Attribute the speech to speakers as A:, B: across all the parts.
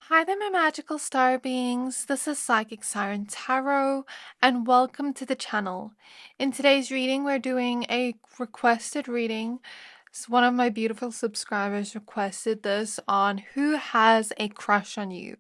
A: Hi there, my magical star beings. This is Psychic Siren Tarot, and welcome to the channel. In today's reading, we're doing a requested reading. One of my beautiful subscribers requested this on who has a crush on you.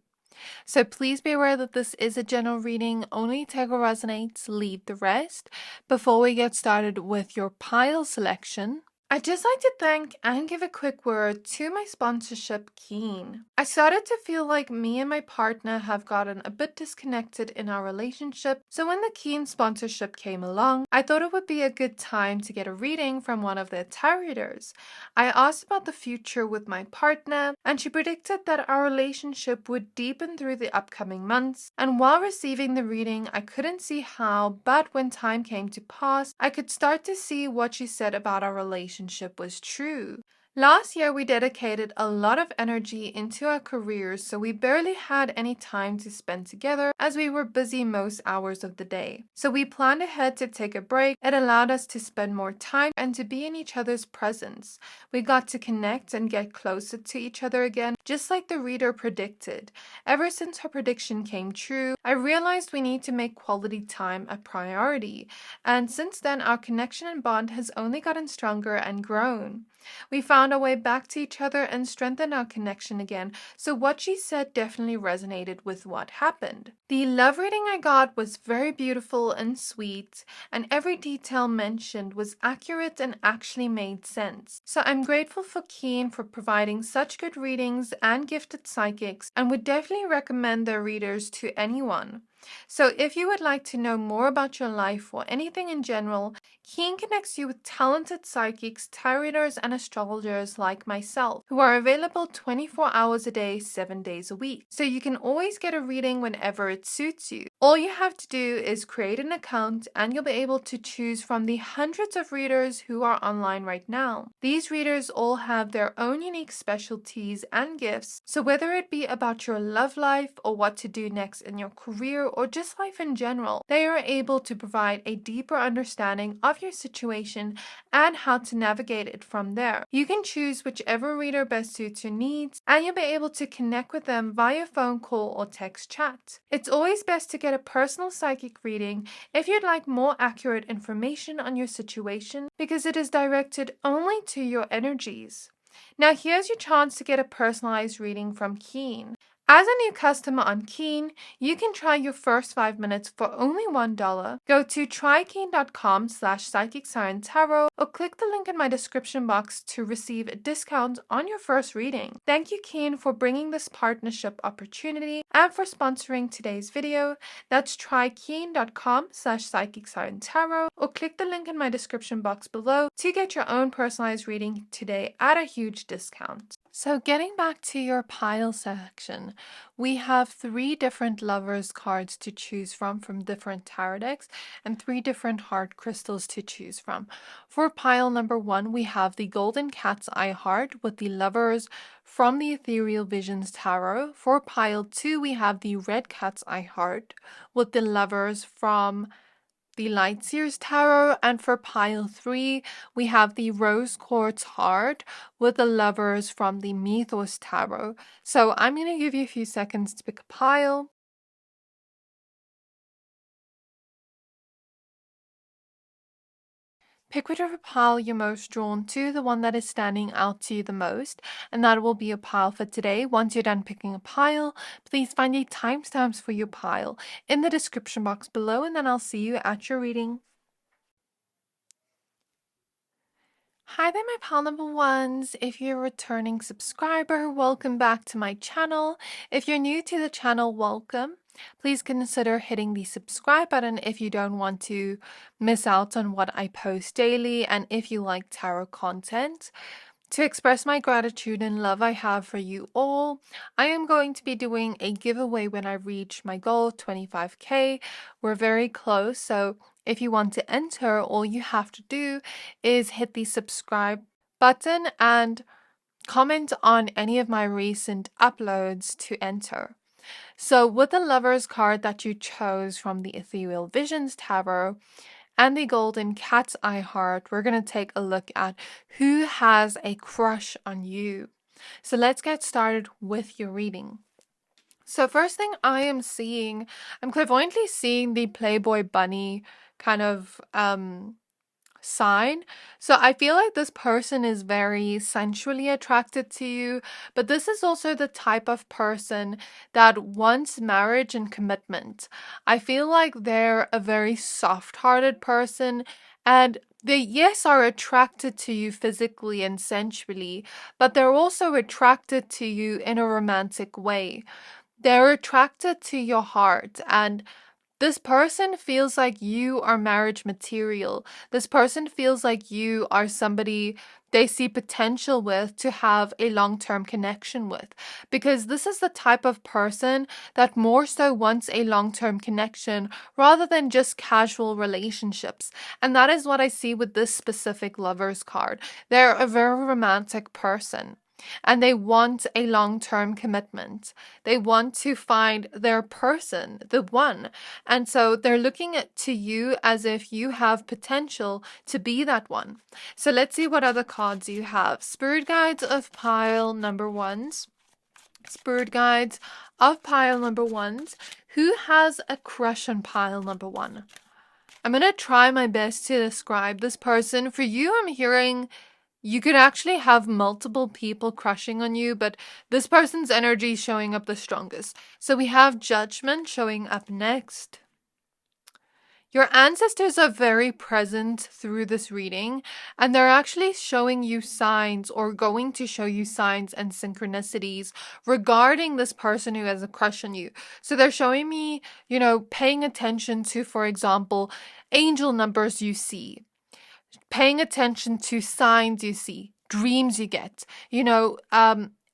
A: So please be aware that this is a general reading. Only take what resonates, leave the rest. Before we get started with your pile selection, I'd just like to thank and give a quick word to my sponsorship, Keen. I started to feel like me and my partner have gotten a bit disconnected in our relationship, so when the Keen sponsorship came along, I thought it would be a good time to get a reading from one of their tarot readers. I asked about the future with my partner, and she predicted that our relationship would deepen through the upcoming months, and while receiving the reading, I couldn't see how, but when time came to pass, I could start to see what she said about our relationship was true. Last year, we dedicated a lot of energy into our careers, so we barely had any time to spend together as we were busy most hours of the day. So we planned ahead to take a break. It allowed us to spend more time and to be in each other's presence. We got to connect and get closer to each other again, just like the reader predicted. Ever since her prediction came true, I realized we need to make quality time a priority. And since then, our connection and bond has only gotten stronger and grown. We found our way back to each other and strengthened our connection again, so what she said definitely resonated with what happened. The love reading I got was very beautiful and sweet, and every detail mentioned was accurate and actually made sense. So I'm grateful for Keen for providing such good readings and gifted psychics, and would definitely recommend their readers to anyone. So if you would like to know more about your life or anything in general, Keen connects you with talented psychics, tarot readers, and astrologers like myself, who are available 24 hours a day, 7 days a week. So you can always get a reading whenever it suits you. All you have to do is create an account and you'll be able to choose from the hundreds of readers who are online right now. These readers all have their own unique specialties and gifts, so whether it be about your love life or what to do next in your career or just life in general, they are able to provide a deeper understanding of your situation and how to navigate it from there. You can choose whichever reader best suits your needs, and you'll be able to connect with them via phone call or text chat. It's always best to get a personal psychic reading if you'd like more accurate information on your situation, because it is directed only to your energies. Now here's your chance to get a personalized reading from Keen. As a new customer on Keen, you can try your first 5 minutes for only $1. Go to trykeen.com/psychicsciencetarot or click the link in my description box to receive a discount on your first reading. Thank you, Keen, for bringing this partnership opportunity and for sponsoring today's video. That's trykeen.com/psychicsciencetarot or click the link in my description box below to get your own personalized reading today at a huge discount. So getting back to your pile section, we have 3 different lovers cards to choose from different tarot decks, and 3 different heart crystals to choose from. For pile number 1, we have the Golden Cat's Eye Heart with the lovers from the Ethereal Visions Tarot. For pile 2, we have the Red Cat's Eye Heart with the lovers from the Light Seers Tarot, and for pile 3, we have the Rose Quartz Heart with the lovers from the Mythos Tarot. So I'm going to give you a few seconds to pick a pile. Pick whichever pile you're most drawn to, the one that is standing out to you the most, and that will be your pile for today. Once you're done picking a pile, please find the timestamps for your pile in the description box below, and then I'll see you at your reading. Hi there, my pile number ones. If you're a returning subscriber, welcome back to my channel. If you're new to the channel, welcome. Please consider hitting the subscribe button if you don't want to miss out on what I post daily, and if you like tarot content. To express my gratitude and love I have for you all, I am going to be doing a giveaway when I reach my goal, 25k. We're very close, so if you want to enter, all you have to do is hit the subscribe button and comment on any of my recent uploads to enter. So with the Lover's card that you chose from the Ethereal Visions Tarot and the Golden Cat's Eye Heart, we're going to take a look at who has a crush on you. So let's get started with your reading. So first thing I am seeing, I'm clairvoyantly seeing the Playboy bunny kind of sign. So I feel like this person is very sensually attracted to you, but this is also the type of person that wants marriage and commitment. I feel like they're a very soft-hearted person, and they, yes, are attracted to you physically and sensually, but they're also attracted to you in a romantic way. They're attracted to your heart, and this person feels like you are marriage material. This person feels like you are somebody they see potential with to have a long-term connection with. Because this is the type of person that more so wants a long-term connection rather than just casual relationships. And that is what I see with this specific lovers card. They're a very romantic person, and they want a long-term commitment. They want to find their person, the one. And so they're looking to you as if you have potential to be that one. So let's see what other cards you have. Spirit guides of pile number ones. Spirit guides of pile number ones. Who has a crush on pile number one? I'm going to try my best to describe this person. For you, I'm hearing you could actually have multiple people crushing on you, but this person's energy is showing up the strongest. So we have Judgment showing up next. Your ancestors are very present through this reading, and they're actually showing you signs or going to show you signs and synchronicities regarding this person who has a crush on you. So they're showing me, paying attention to, for example, angel numbers you see, paying attention to signs you see, dreams you get,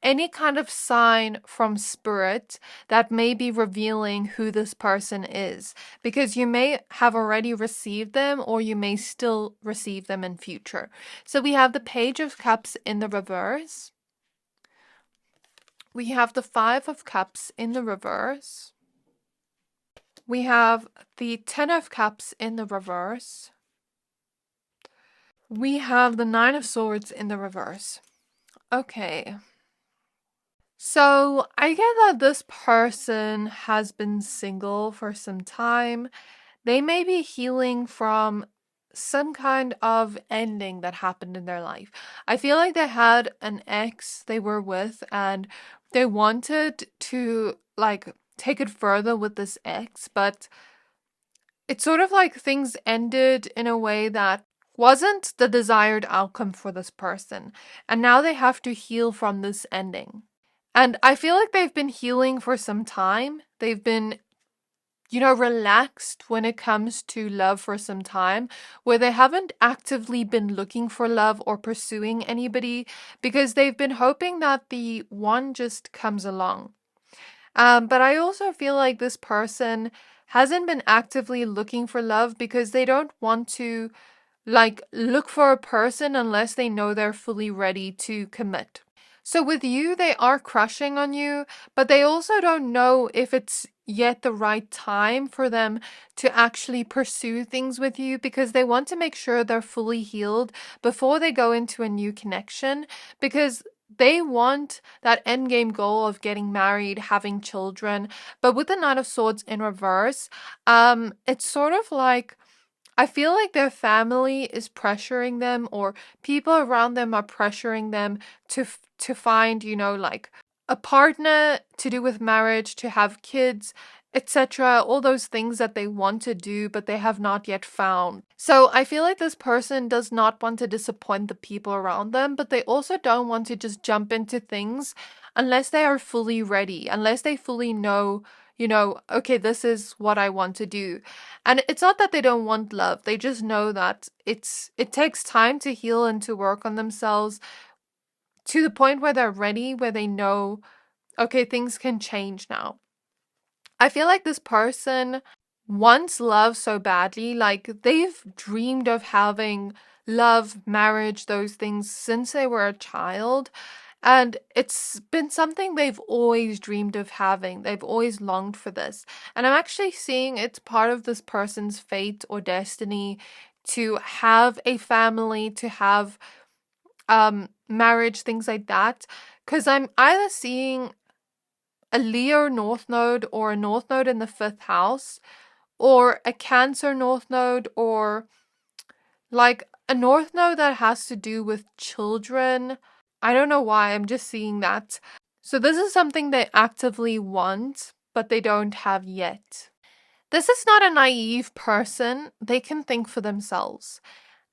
A: any kind of sign from spirit that may be revealing who this person is, because you may have already received them or you may still receive them in future. So we have the Page of Cups in the reverse. We have the Five of Cups in the reverse. We have the Ten of Cups in the reverse. We have the Nine of Swords in the reverse. Okay. So I get that this person has been single for some time. They may be healing from some kind of ending that happened in their life. I feel like they had an ex they were with and they wanted to take it further with this ex, but it's sort of like things ended in a way that wasn't the desired outcome for this person. And now they have to heal from this ending. And I feel like they've been healing for some time. They've been, relaxed when it comes to love for some time, where they haven't actively been looking for love or pursuing anybody because they've been hoping that the one just comes along. But I also feel like this person hasn't been actively looking for love because they don't want to look for a person unless they know they're fully ready to commit. So with you, they are crushing on you, but they also don't know if it's yet the right time for them to actually pursue things with you because they want to make sure they're fully healed before they go into a new connection, because they want that endgame goal of getting married, having children. But with the Knight of Swords in reverse, it's sort of like I feel like their family is pressuring them, or people around them are pressuring them to find, a partner, to do with marriage, to have kids, etc. All those things that they want to do, but they have not yet found. So I feel like this person does not want to disappoint the people around them, but they also don't want to just jump into things unless they are fully ready, unless they fully know, okay, this is what I want to do. And it's not that they don't want love. They just know that it takes time to heal and to work on themselves to the point where they're ready, where they know, okay, things can change now. I feel like this person wants love so badly. Like, they've dreamed of having love, marriage, those things since they were a child. And it's been something they've always dreamed of having. They've always longed for this. And I'm actually seeing it's part of this person's fate or destiny to have a family, to have marriage, things like that. Because I'm either seeing a Leo North Node or a North Node in the 5th house, or a Cancer North Node, or like a North Node that has to do with children. I don't know why, I'm just seeing that. So this is something they actively want, but they don't have yet. This is not a naive person. They can think for themselves.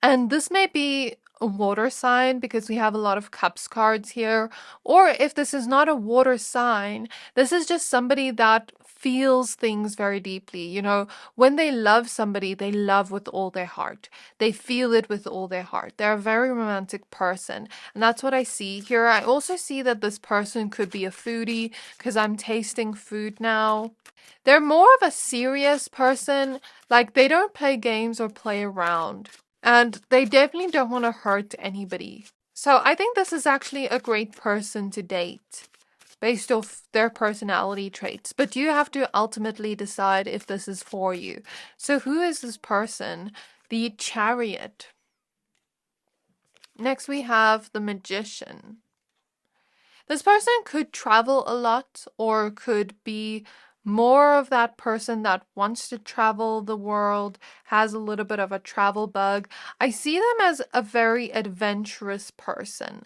A: And this may be a water sign because we have a lot of cups cards here. Or if this is not a water sign, this is just somebody that feels things very deeply. You know, when they love somebody, they love with all their heart. They feel it with all their heart. They're a very romantic person. And that's what I see here. I also see that this person could be a foodie because I'm tasting food now. They're more of a serious person. Like, they don't play games or play around. And they definitely don't want to hurt anybody. So I think this is actually a great person to date based off their personality traits. But you have to ultimately decide if this is for you. So who is this person? The Chariot. Next we have the Magician. This person could travel a lot or could be more of that person that wants to travel the world, has a little bit of a travel bug. I see them as a very adventurous person.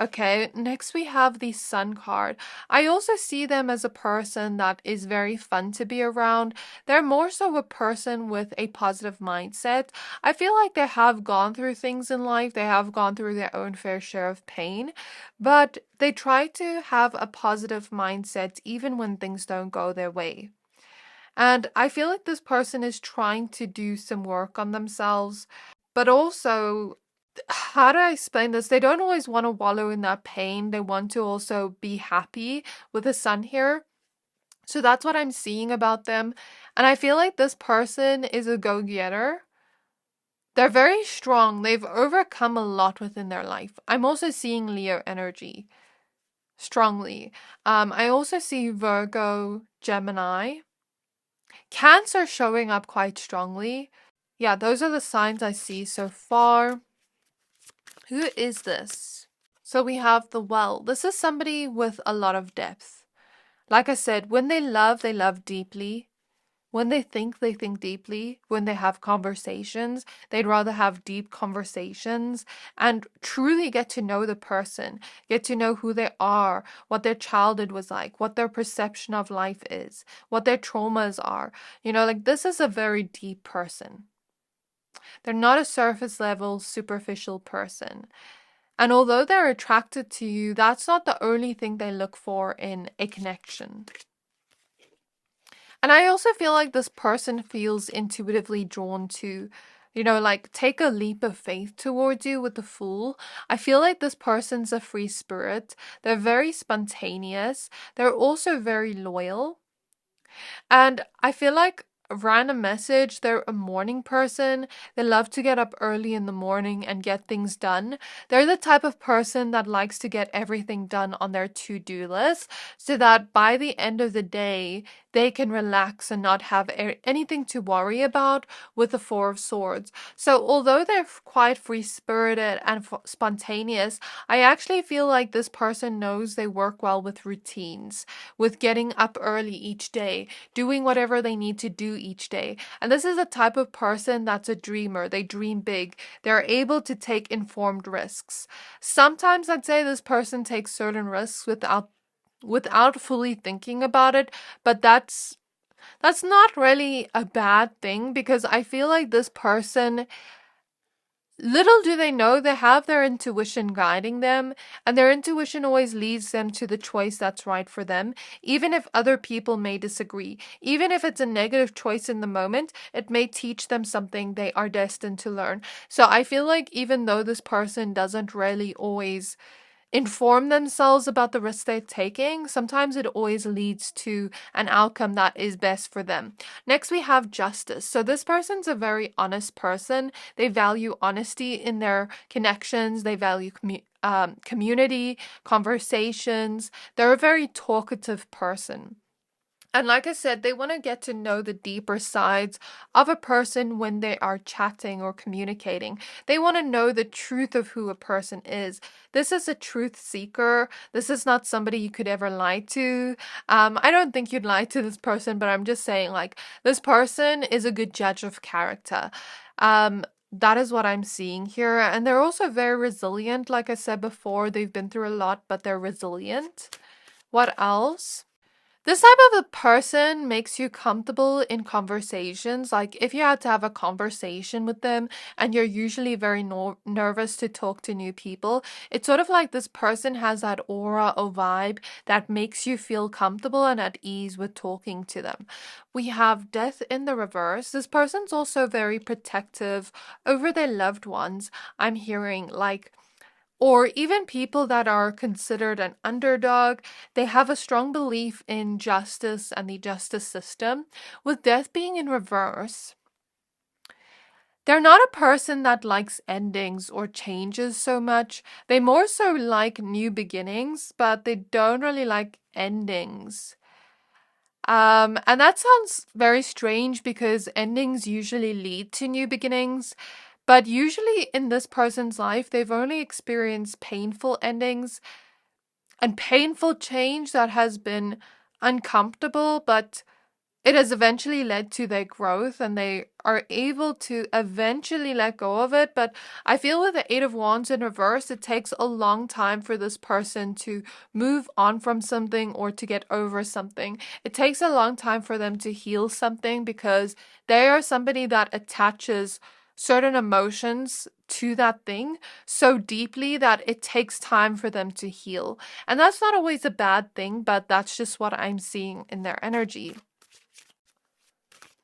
A: Okay, next we have the Sun card. I also see them as a person that is very fun to be around. They're more so a person with a positive mindset. I feel like they have gone through things in life. They have gone through their own fair share of pain, but they try to have a positive mindset even when things don't go their way. And I feel like this person is trying to do some work on themselves, but also, how do I explain this? They don't always want to wallow in that pain. They want to also be happy with the Sun here. So that's what I'm seeing about them. And I feel like this person is a go-getter. They're very strong. They've overcome a lot within their life. I'm also seeing Leo energy strongly. I also see Virgo, Gemini, Cancer showing up quite strongly. Yeah, those are the signs I see so far. Who is this? So we have the Well. This is somebody with a lot of depth. Like I said, when they love deeply. When they think deeply. When they have conversations, they'd rather have deep conversations and truly get to know the person, get to know who they are, what their childhood was like, what their perception of life is, what their traumas are. You know, like, this is a very deep person. They're not a surface level, superficial person. And although they're attracted to you, that's not the only thing they look for in a connection. And I also feel like this person feels intuitively drawn to, you know, like, take a leap of faith towards you with the Fool. I feel like this person's a free spirit. They're very spontaneous. They're also very loyal. And I feel like, random message, they're a morning person. They love to get up early in the morning and get things done. They're the type of person that likes to get everything done on their to-do list so that by the end of the day, they can relax and not have anything to worry about with the Four of Swords. So although they're quite free-spirited and spontaneous, I actually feel like this person knows they work well with routines, with getting up early each day, doing whatever they need to do each day. And this is a type of person that's a dreamer. They dream big. They're able to take informed risks. Sometimes I'd say this person takes certain risks without fully thinking about it, but that's not really a bad thing, because I feel like this person, little do they know, they have their intuition guiding them, and their intuition always leads them to the choice that's right for them, even if other people may disagree. Even if it's a negative choice in the moment, it may teach them something they are destined to learn. So I feel like even though this person doesn't really always inform themselves about the risks they're taking, sometimes it always leads to an outcome that is best for them. Next, we have Justice. So this person's a very honest person. They value honesty in their connections. They value community, conversations. They're a very talkative person. And like I said, they want to get to know the deeper sides of a person when they are chatting or communicating. They want to know the truth of who a person is. This is a truth seeker. This is not somebody you could ever lie to. I don't think you'd lie to this person, but I'm just saying, like, this person is a good judge of character. That is what I'm seeing here. And they're also very resilient. Like I said before, they've been through a lot, but they're resilient. What else? This type of a person makes you comfortable in conversations. Like if you had to have a conversation with them and you're usually very nervous to talk to new people, it's sort of like this person has that aura or vibe that makes you feel comfortable and at ease with talking to them. We have death in the reverse. This person's also very protective over their loved ones. I'm hearing like, or even people that are considered an underdog, they have a strong belief in justice and the justice system. With death being in reverse, they're not a person that likes endings or changes so much. They more so like new beginnings, but they don't really like endings. And that sounds very strange because endings usually lead to new beginnings. But usually in this person's life, they've only experienced painful endings and painful change that has been uncomfortable, but it has eventually led to their growth and they are able to eventually let go of it. But I feel with the Eight of Wands in reverse, it takes a long time for this person to move on from something or to get over something. It takes a long time for them to heal something because they are somebody that attaches certain emotions to that thing so deeply that it takes time for them to heal. And that's not always a bad thing, but that's just what I'm seeing in their energy.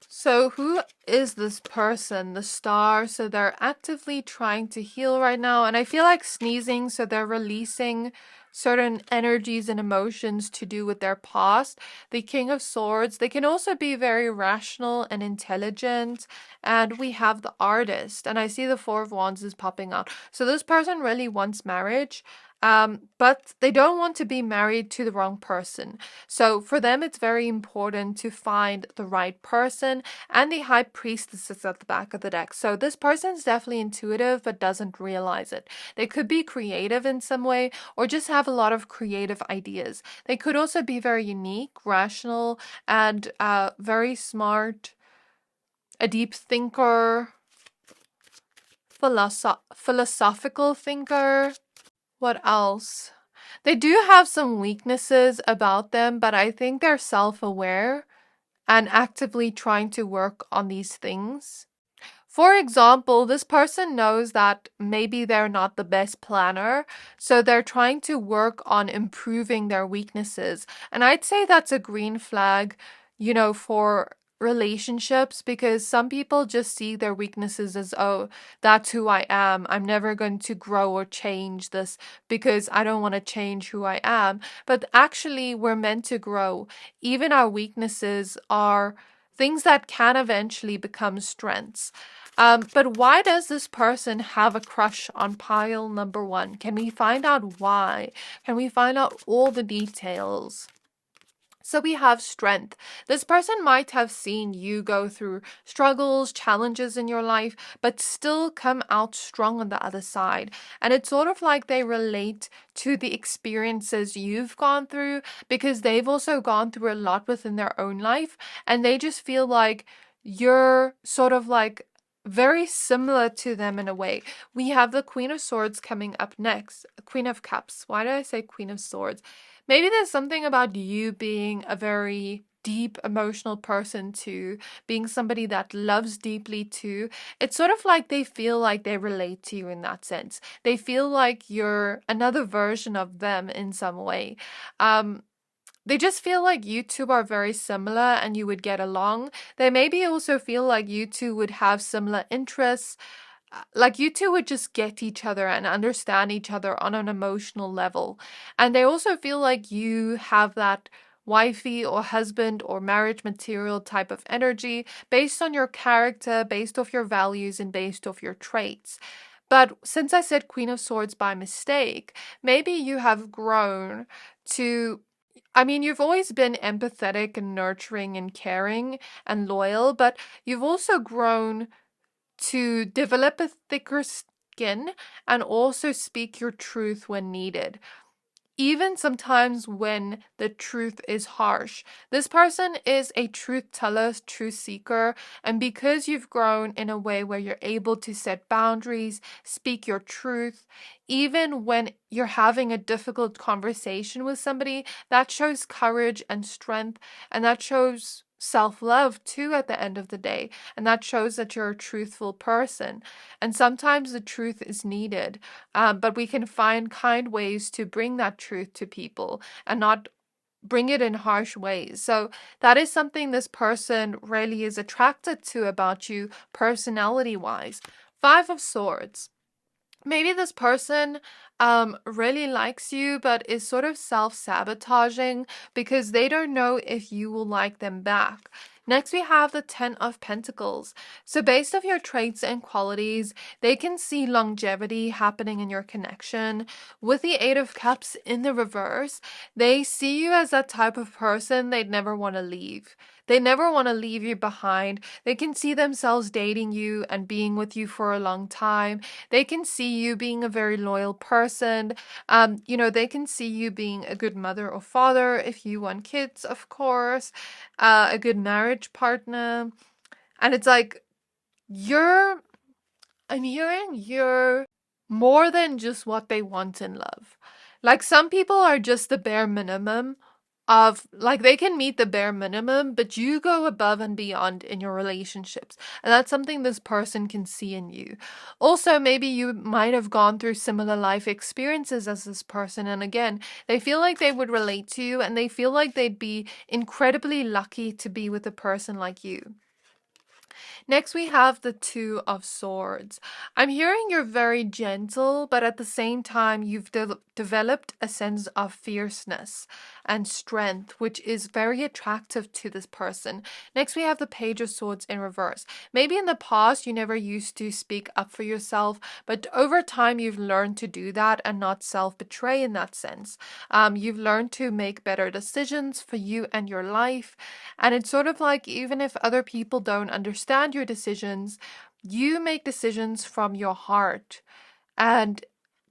A: So who is this person? The Star. So they're actively trying to heal right now. And I feel like sneezing. So they're releasing certain energies and emotions to do with their past. The King of Swords. They can also be very rational and intelligent. And we have the Artist. And I see the Four of Wands is popping out. So this person really wants marriage. But they don't want to be married to the wrong person. So for them, it's very important to find the right person. And the High Priestess is at the back of the deck. So this person's definitely intuitive, but doesn't realize it. They could be creative in some way, or just have a lot of creative ideas. They could also be very unique, rational, and very smart, a deep thinker, philosophical thinker. What else? They do have some weaknesses about them, but I think they're self-aware and actively trying to work on these things. For example, this person knows that maybe they're not the best planner, so they're trying to work on improving their weaknesses. And I'd say that's a green flag, for relationships, because some people just see their weaknesses as, oh, that's who I am. I'm never going to grow or change this because I don't want to change who I am. But actually, we're meant to grow. Even our weaknesses are things that can eventually become strengths. But why does this person have a crush on pile number one? Can we find out why? Can we find out all the details? So we have strength. This person might have seen you go through struggles, challenges in your life, but still come out strong on the other side. And it's sort of like they relate to the experiences you've gone through because they've also gone through a lot within their own life. And they just feel like you're sort of like very similar to them in a way. We have the Queen of Swords coming up next. Queen of Cups. Why did I say Queen of Swords? Maybe there's something about you being a very deep emotional person too, being somebody that loves deeply too. It's sort of like they feel like they relate to you in that sense. They feel like you're another version of them in some way. They just feel like you two are very similar and you would get along. They maybe also feel like you two would have similar interests. Like you two would just get each other and understand each other on an emotional level. And they also feel like you have that wifey or husband or marriage material type of energy based on your character, based off your values, and based off your traits. But since I said Queen of Swords by mistake, maybe you have grown to I mean, you've always been empathetic and nurturing and caring and loyal, but you've also grown to develop a thicker skin and also speak your truth when needed, even sometimes when the truth is harsh. This person is a truth teller, truth seeker, and because you've grown in a way where you're able to set boundaries, speak your truth, even when you're having a difficult conversation with somebody, that shows courage and strength, and that shows self-love too at the end of the day, and that shows that you're a truthful person. And sometimes the truth is needed, but we can find kind ways to bring that truth to people and not bring it in harsh ways. So that is something this person really is attracted to about you personality wise. Five of Swords. Maybe this person really likes you but is sort of self-sabotaging because they don't know if you will like them back. Next, we have the Ten of Pentacles. So based off your traits and qualities, they can see longevity happening in your connection. With the Eight of Cups in the reverse, they see you as that type of person they'd never want to leave. They never want to leave you behind. They can see themselves dating you and being with you for a long time. They can see you being a very loyal person. They can see you being a good mother or father if you want kids, of course, a good marriage partner. And it's like, I'm hearing you're more than just what they want in love. Like some people are just the bare minimum of, like, they can meet the bare minimum, but you go above and beyond in your relationships. And that's something this person can see in you. Also, maybe you might have gone through similar life experiences as this person. And again, they feel like they would relate to you and they feel like they'd be incredibly lucky to be with a person like you. Next, we have the Two of Swords. I'm hearing you're very gentle, but at the same time, you've developed a sense of fierceness and strength, which is very attractive to this person. Next, we have the Page of Swords in reverse. Maybe in the past, you never used to speak up for yourself, but over time, you've learned to do that and not self-betray in that sense. You've learned to make better decisions for you and your life. And it's sort of like, even if other people don't understand your decisions, you make decisions from your heart. And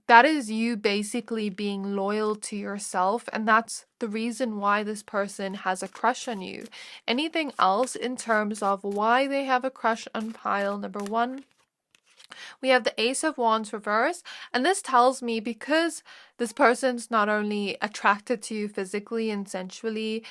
A: that is you basically being loyal to yourself. And that's the reason why this person has a crush on you. Anything else in terms of why they have a crush on pile number one? We have the Ace of Wands reverse, and this tells me because this person's not only attracted to you physically and sensually,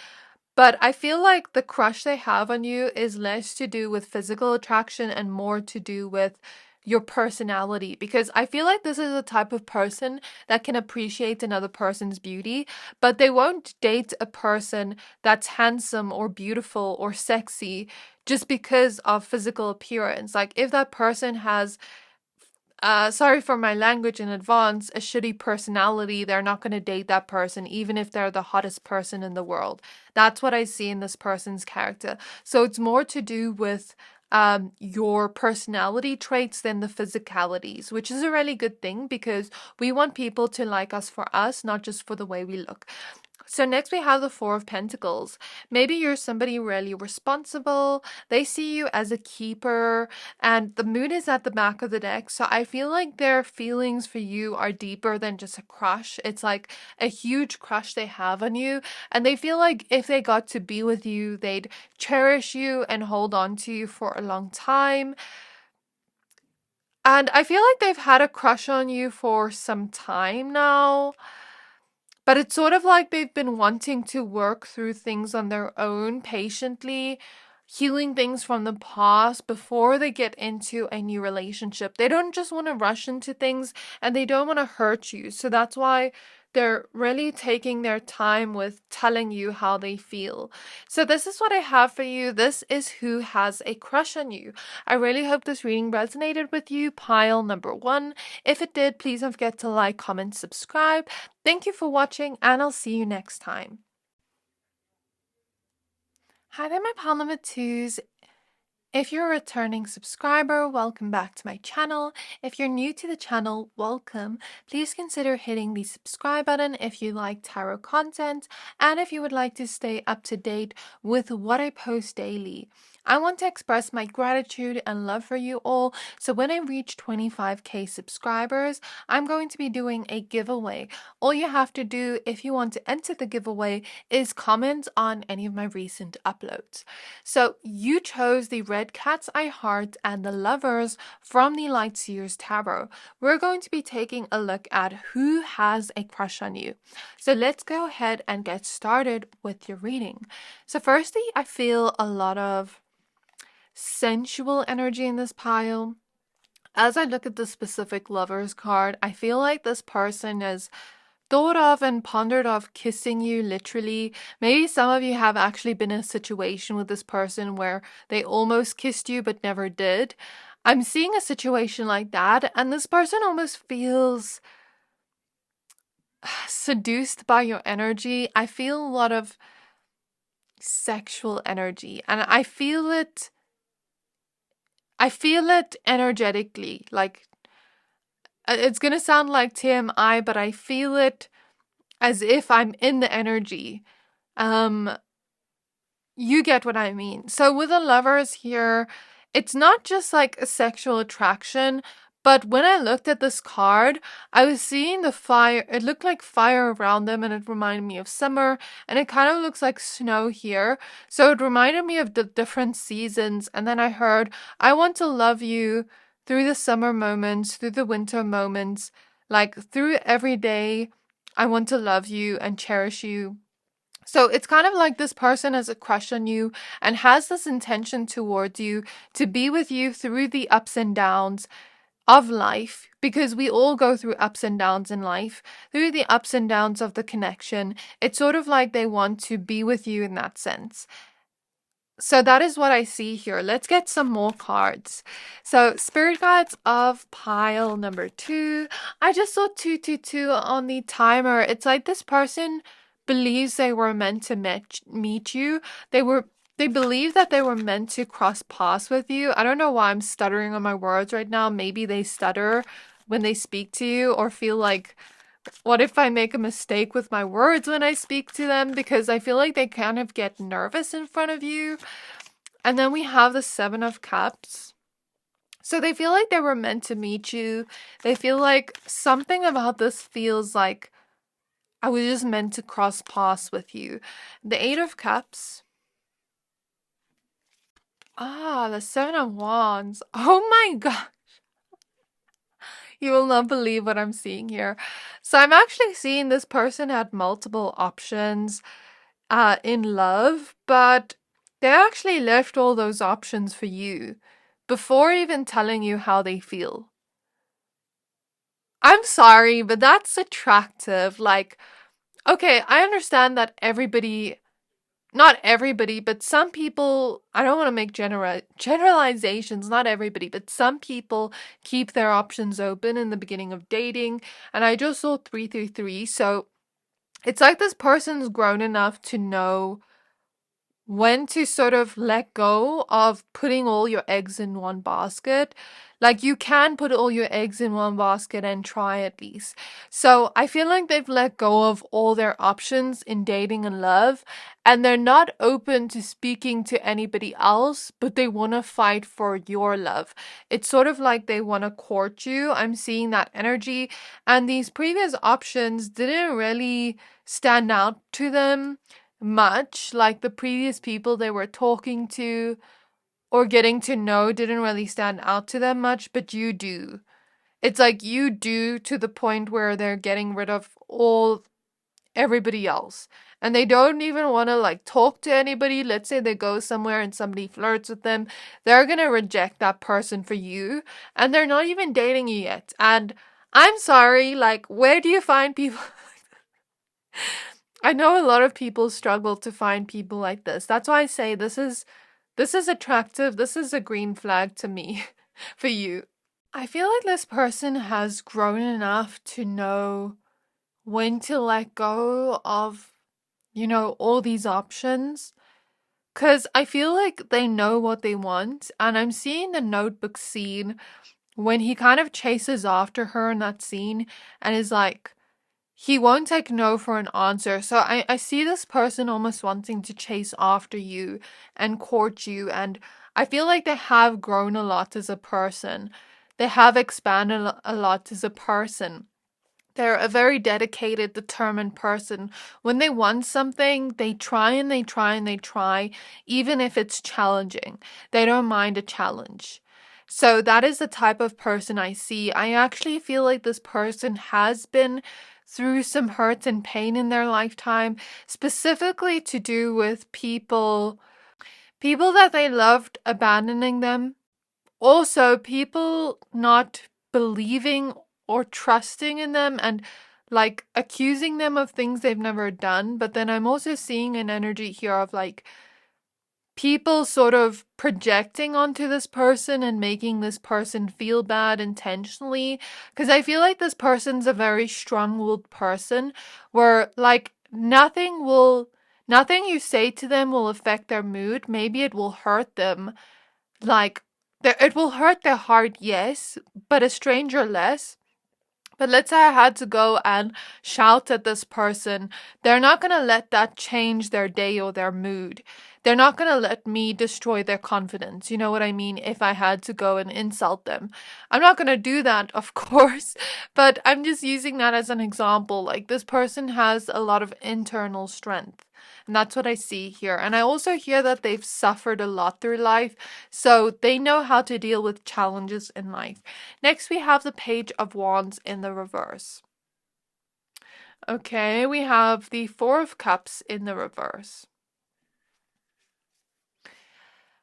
A: but I feel like the crush they have on you is less to do with physical attraction and more to do with your personality, because I feel like this is a type of person that can appreciate another person's beauty, but they won't date a person that's handsome or beautiful or sexy just because of physical appearance. Like if that person has sorry for my language in advance, a shitty personality, they're not going to date that person, even if they're the hottest person in the world. That's what I see in this person's character. So it's more to do with your personality traits than the physicalities, which is a really good thing because we want people to like us for us, not just for the way we look. So next we have the Four of Pentacles. Maybe you're somebody really responsible. They see you as a keeper, and the moon is at the back of the deck. So I feel like their feelings for you are deeper than just a crush. It's like a huge crush they have on you, and they feel like if they got to be with you, they'd cherish you and hold on to you for a long time. And I feel like they've had a crush on you for some time now. But it's sort of like they've been wanting to work through things on their own patiently, healing things from the past before they get into a new relationship. They don't just want to rush into things and they don't want to hurt you. So that's why they're really taking their time with telling you how they feel. So this is what I have for you. This is who has a crush on you. I really hope this reading resonated with you, pile number one. If it did, please don't forget to like, comment, subscribe. Thank you for watching, and I'll see you next time. Hi there, my pile number twos. If you're a returning subscriber, welcome back to my channel. If you're new to the channel, welcome. Please consider hitting the subscribe button if you like tarot content and if you would like to stay up to date with what I post daily. I want to express my gratitude and love for you all, so when I reach 25k subscribers, I'm going to be doing a giveaway. All you have to do if you want to enter the giveaway is comment on any of my recent uploads. So you chose the Red Cat's Eye Heart and the Lovers from the Light Seers Tarot. We're going to be taking a look at who has a crush on you. So let's go ahead and get started with your reading. So firstly, I feel a lot of sensual energy in this pile. As I look at the specific Lovers card, I feel like this person is thought of and pondered of kissing you, literally. Maybe some of you have actually been in a situation with this person where they almost kissed you but never did. I'm seeing a situation like that, and this person almost feels seduced by your energy. I feel a lot of sexual energy, and I feel it energetically. Like, it's gonna sound like TMI, but I feel it as if I'm in the energy. You get what I mean. So with the Lovers here, it's not just like a sexual attraction, but when I looked at this card, I was seeing the fire. It looked like fire around them, and it reminded me of summer, and it kind of looks like snow here. So it reminded me of the different seasons. And then I heard, I want to love you through the summer moments, through the winter moments, like through every day. I want to love you and cherish you. So it's kind of like this person has a crush on you and has this intention towards you to be with you through the ups and downs of life, because we all go through ups and downs in life, through the ups and downs of the connection. It's sort of like they want to be with you in that sense. So that is what I see here. Let's get some more cards. So Spirit Guides of pile number 2. I just saw 222 on the timer. It's like this person believes they were meant to meet you. They believe that they were meant to cross paths with you. I don't know why I'm stuttering on my words right now. Maybe they stutter when they speak to you, or feel like, what if I make a mistake with my words when I speak to them? Because I feel like they kind of get nervous in front of you. And then we have the 7 of Cups. So they feel like they were meant to meet you. They feel like something about this feels like I was just meant to cross paths with you. The 8 of Cups. The 7 of Wands. Oh my god. You will not believe what I'm seeing here. So I'm actually seeing this person had multiple options in love, but they actually left all those options for you before even telling you how they feel. I'm sorry, but that's attractive. Like, okay, I understand that not everybody, but some people, I don't want to make generalizations, not everybody, but some people keep their options open in the beginning of dating. And I just saw 333. So it's like this person's grown enough to know when to sort of let go of putting all your eggs in one basket. Like, you can put all your eggs in one basket and try at least. So I feel like they've let go of all their options in dating and love, and they're not open to speaking to anybody else, but they want to fight for your love. It's sort of like they want to court you. I'm seeing that energy, and these previous options didn't really stand out to them much. Like, the previous people they were talking to or getting to know didn't really stand out to them much, but you do. It's like you do, to the point where they're getting rid of everybody else. And they don't even want to like talk to anybody. Let's say they go somewhere and somebody flirts with them. They're going to reject that person for you. And they're not even dating you yet. And I'm sorry, like, where do you find people? I know a lot of people struggle to find people like this. That's why I say this is attractive. This is a green flag to me for you. I feel like this person has grown enough to know when to let go of, all these options. Because I feel like they know what they want. And I'm seeing the notebook scene when he kind of chases after her in that scene and is like, he won't take no for an answer. So I see this person almost wanting to chase after you and court you. And I feel like they have grown a lot as a person. They have expanded a lot as a person. They're a very dedicated, determined person. When they want something, they try and they try and they try, even if it's challenging. They don't mind a challenge. So that is the type of person I see. I actually feel like this person has been through some hurts and pain in their lifetime, specifically to do with people that they loved abandoning them. Also, people not believing or trusting in them and like accusing them of things they've never done. But then I'm also seeing an energy here of like people sort of projecting onto this person and making this person feel bad intentionally. Because I feel like this person's a very strong-willed person where like nothing you say to them will affect their mood. Maybe it will hurt them. Like, it will hurt their heart, yes, but a stranger less. But let's say I had to go and shout at this person. They're not going to let that change their day or their mood. They're not going to let me destroy their confidence. You know what I mean? If I had to go and insult them, I'm not going to do that, of course, but I'm just using that as an example. Like, this person has a lot of internal strength. And that's what I see here. And I also hear that they've suffered a lot through life, so they know how to deal with challenges in life. Next, we have the Page of Wands in the reverse. Okay, we have the Four of Cups in the reverse.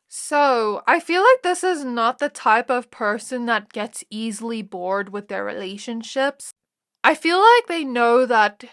A: So, I feel like this is not the type of person that gets easily bored with their relationships. I feel like they know that,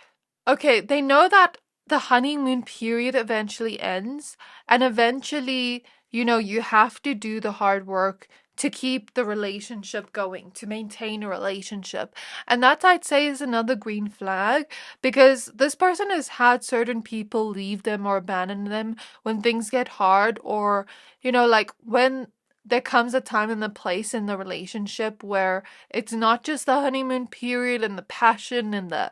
A: they know that the honeymoon period eventually ends, and eventually, you have to do the hard work to keep the relationship going, to maintain a relationship. And that, I'd say, is another green flag, because this person has had certain people leave them or abandon them when things get hard, or, like when there comes a time and a place in the relationship where it's not just the honeymoon period and the passion and the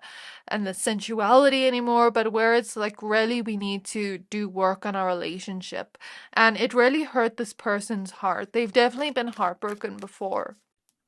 A: sensuality anymore, but where it's like really we need to do work on our relationship. And it really hurt this person's heart. They've definitely been heartbroken before.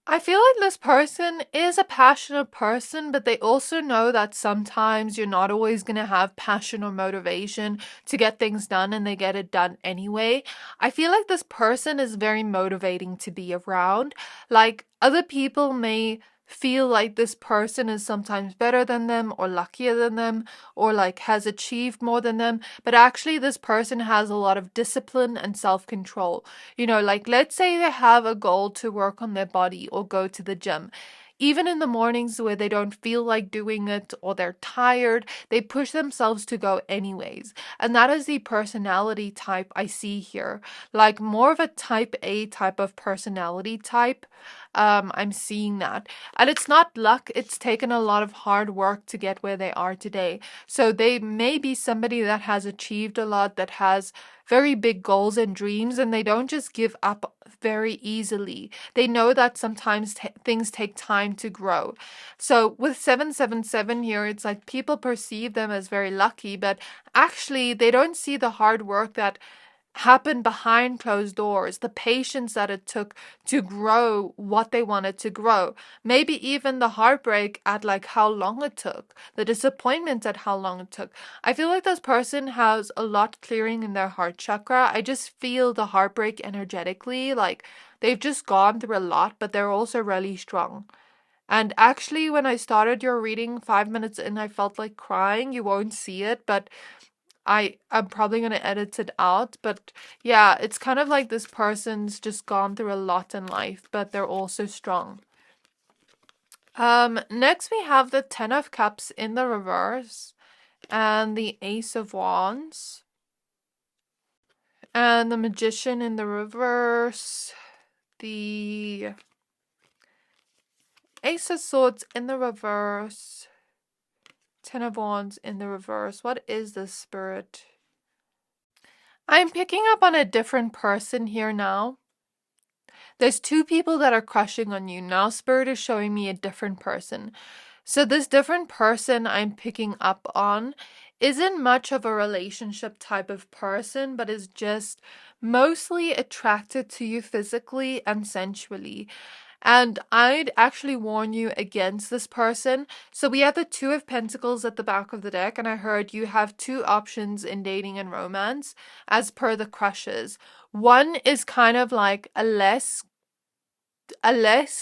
A: I feel like this person is a passionate person, but they also know that sometimes you're not always going to have passion or motivation to get things done, and they get it done anyway. I feel like this person is very motivating to be around. Like, other people may feel like this person is sometimes better than them or luckier than them or like has achieved more than them, but actually this person has a lot of discipline and self-control. Like, let's say they have a goal to work on their body or go to the gym. Even in the mornings where they don't feel like doing it or they're tired, they push themselves to go anyways. And that is the personality type I see here. Like, more of a type A type of personality type. I'm seeing that. And it's not luck, it's taken a lot of hard work to get where they are today. So they may be somebody that has achieved a lot, that has very big goals and dreams, and they don't just give up very easily. They know that sometimes things take time to grow. So with 777 here, it's like people perceive them as very lucky, but actually they don't see the hard work that happened behind closed doors, the patience that it took to grow what they wanted to grow, maybe even the heartbreak at like how long it took, the disappointment at how long it took. I feel like this person has a lot clearing in their heart chakra. I just feel the heartbreak energetically, like they've just gone through a lot, but they're also really strong. And actually, when I started your reading 5 minutes in, I felt like crying. You won't see it, but I'm probably going to edit it out. But yeah, it's kind of like this person's just gone through a lot in life, but they're also strong. Next we have the Ten of Cups in the reverse and the Ace of Wands and the Magician in the reverse, the Ace of Swords in the reverse, Ten of Wands in the reverse. What is this, Spirit? I'm picking up on a different person here now. There's two people that are crushing on you. Now Spirit is showing me a different person. So this different person I'm picking up on isn't much of a relationship type of person, but is just mostly attracted to you physically and sensually. And I'd actually warn you against this person. So we have the Two of Pentacles at the back of the deck, and I heard you have two options in dating and romance as per the crushes. One is kind of like a less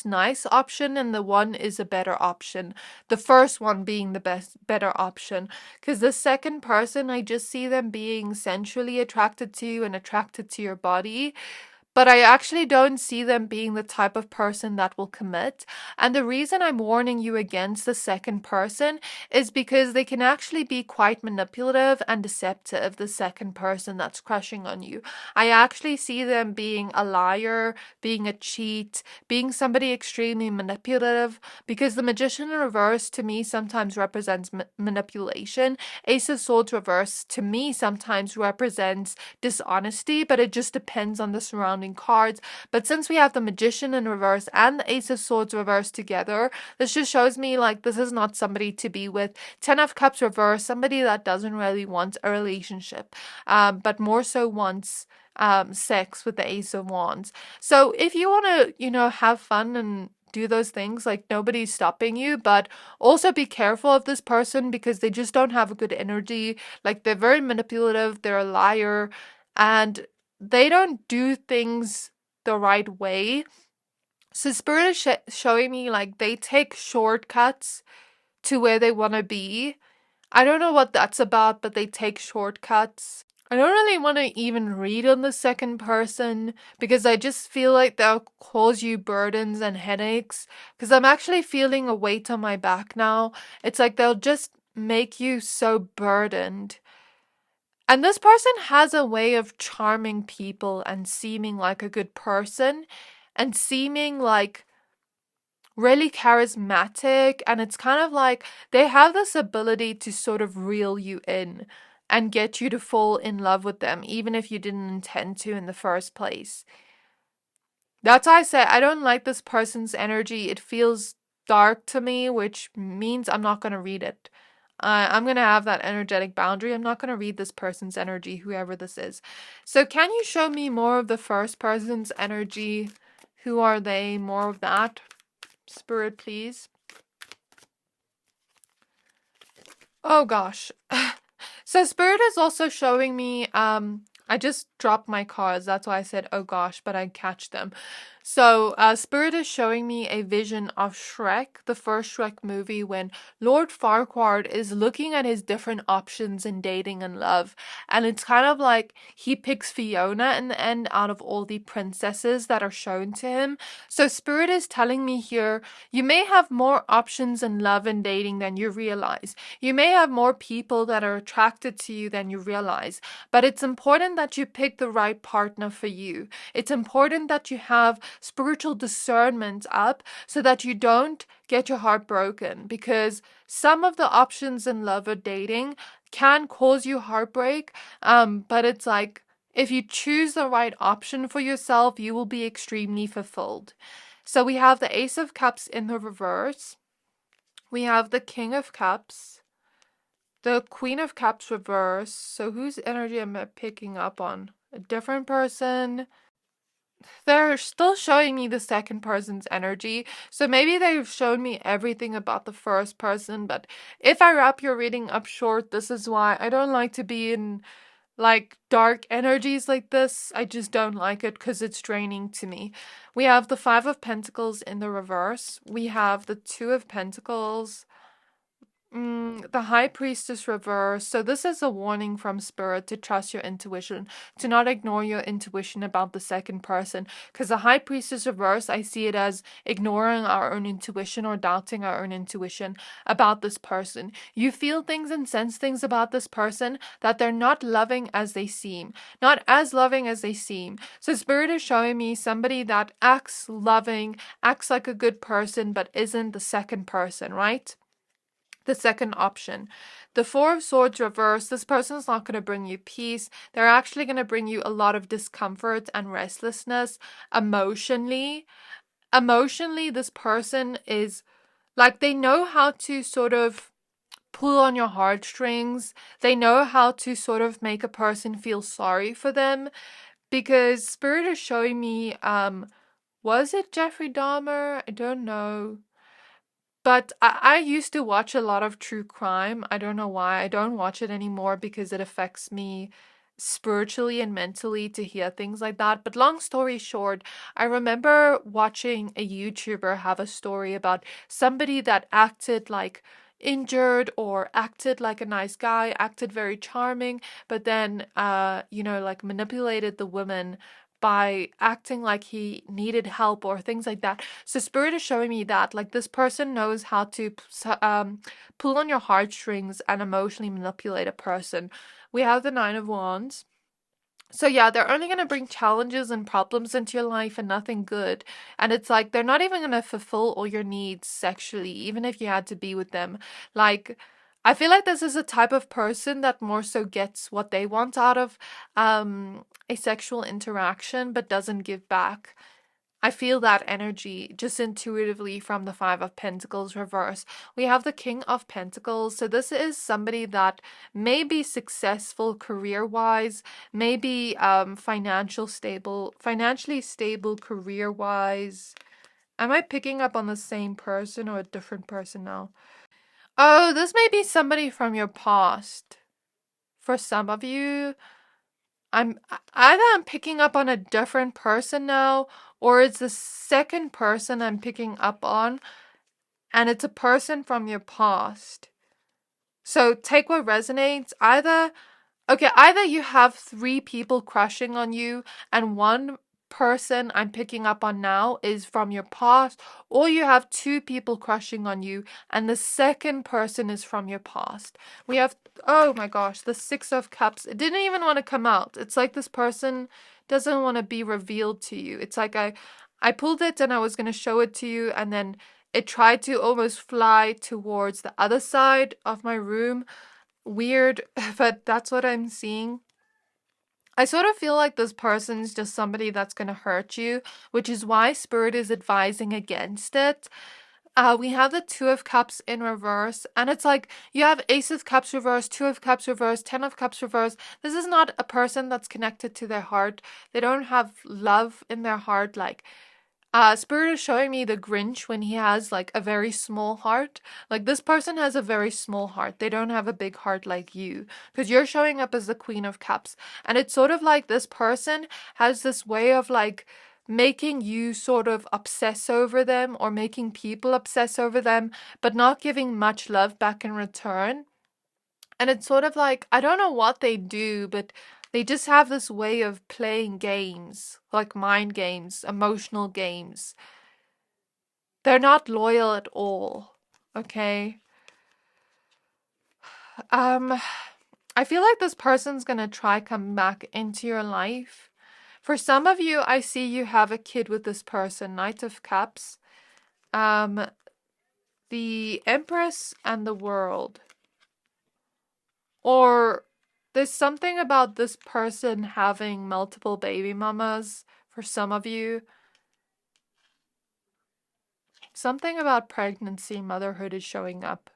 A: nice option, and the one is a better option. The first one being the better option, because the second person, I just see them being sensually attracted to you and attracted to your body, but I actually don't see them being the type of person that will commit. And the reason I'm warning you against the second person is because they can actually be quite manipulative and deceptive, the second person that's crushing on you. I actually see them being a liar, being a cheat, being somebody extremely manipulative, because the Magician in reverse to me sometimes represents manipulation. Ace of Swords reverse to me sometimes represents dishonesty, but it just depends on the surrounding cards. But since we have the Magician in reverse and the Ace of Swords reverse together, this just shows me like this is not somebody to be with. 10 of Cups reverse, somebody that doesn't really want a relationship, but more so wants sex with the Ace of Wands. So if you want to, have fun and do those things, like nobody's stopping you, but also be careful of this person because they just don't have a good energy. Like they're very manipulative, they're a liar, and they don't do things the right way. So Spirit is showing me like they take shortcuts to where they want to be. I don't know what that's about, but they take shortcuts. I don't really want to even read on the second person because I just feel like they'll cause you burdens and headaches, because I'm actually feeling a weight on my back now. It's like they'll just make you so burdened. And this person has a way of charming people and seeming like a good person and seeming like really charismatic. And it's kind of like they have this ability to sort of reel you in and get you to fall in love with them, even if you didn't intend to in the first place. That's why I say I don't like this person's energy. It feels dark to me, which means I'm not going to read it. I'm going to have that energetic boundary. I'm not going to read this person's energy, whoever this is. So can you show me more of the first person's energy? Who are they? More of that. Spirit, please. Oh gosh. So Spirit is also showing me, I just dropped my cards. That's why I said, oh gosh, but I catch them. So Spirit is showing me a vision of Shrek, the first Shrek movie, when Lord Farquaad is looking at his different options in dating and love. And it's kind of like he picks Fiona in the end out of all the princesses that are shown to him. So Spirit is telling me here, you may have more options in love and dating than you realize. You may have more people that are attracted to you than you realize. But it's important that you pick the right partner for you. It's important that you have spiritual discernment up so that you don't get your heart broken, because some of the options in love or dating can cause you heartbreak, but it's like if you choose the right option for yourself, you will be extremely fulfilled. So we have the Ace of Cups in the reverse, we have the King of Cups, the Queen of Cups reverse. So whose energy am I picking up on? A different person. They're still showing me the second person's energy, so maybe they've shown me everything about the first person, but if I wrap your reading up short, this is why I don't like to be in like dark energies like this. I just don't like it because it's draining to me. We have the Five of Pentacles in the reverse. We have the Two of Pentacles. The High Priestess reverse. So this is a warning from Spirit to trust your intuition, to not ignore your intuition about the second person. Because the High Priestess reverse, I see it as ignoring our own intuition or doubting our own intuition about this person. You feel things and sense things about this person that they're not loving as they seem. Not as loving as they seem. So Spirit is showing me somebody that acts loving, acts like a good person, but isn't the second person, right? The second option. The Four of Swords reverse, this person's not going to bring you peace. They're actually going to bring you a lot of discomfort and restlessness emotionally. Emotionally, this person is like, they know how to sort of pull on your heartstrings. They know how to sort of make a person feel sorry for them, because Spirit is showing me, was it Jeffrey Dahmer? I don't know. But I used to watch a lot of true crime. I don't know why. I don't watch it anymore because it affects me spiritually and mentally to hear things like that. But long story short, I remember watching a YouTuber have a story about somebody that acted like injured or acted like a nice guy, acted very charming, but then like manipulated the woman by acting like he needed help or things like that. So Spirit is showing me that like this person knows how to pull on your heartstrings and emotionally manipulate a person. We have the Nine of Wands. So yeah, they're only going to bring challenges and problems into your life and nothing good. And it's like they're not even going to fulfill all your needs sexually, even if you had to be with them. Like, I feel like this is a type of person that more so gets what they want out of a sexual interaction, but doesn't give back. I feel that energy just intuitively from the Five of Pentacles reverse. We have the King of Pentacles. So this is somebody that may be successful career-wise, maybe financially stable career-wise. Am I picking up on the same person or a different person now? Oh, this may be somebody from your past. For some of you, I'm picking up on a different person now, or it's the second person I'm picking up on, and it's a person from your past. So take what resonates. Either you have 3 people crushing on you, and one person I'm picking up on now is from your past, or you have 2 people crushing on you, and the second person is from your past. We have, oh my gosh, the Six of Cups. It didn't even want to come out. It's like this person doesn't want to be revealed to you. It's like I pulled it and I was going to show it to you, and then it tried to almost fly towards the other side of my room. Weird, but that's what I'm seeing. I sort of feel like this person's just somebody that's going to hurt you, which is why Spirit is advising against it. We have the Two of Cups in reverse, and it's like you have Ace of Cups reverse, Two of Cups reverse, 10 of Cups reverse. This is not a person that's connected to their heart. They don't have love in their heart. Like, Spirit is showing me the Grinch when he has like a very small heart. Like, this person has a very small heart. They don't have a big heart like you, because you're showing up as the Queen of Cups. And it's sort of like this person has this way of like making you sort of obsess over them, or making people obsess over them, but not giving much love back in return. And it's sort of like, I don't know what they do, but they just have this way of playing games, like mind games, emotional games. They're not loyal at all, okay? I feel like this person's gonna try come back into your life. For some of you, I see you have a kid with this person, Knight of Cups. The Empress and the World. Or there's something about this person having multiple baby mamas for some of you. Something about pregnancy, motherhood is showing up.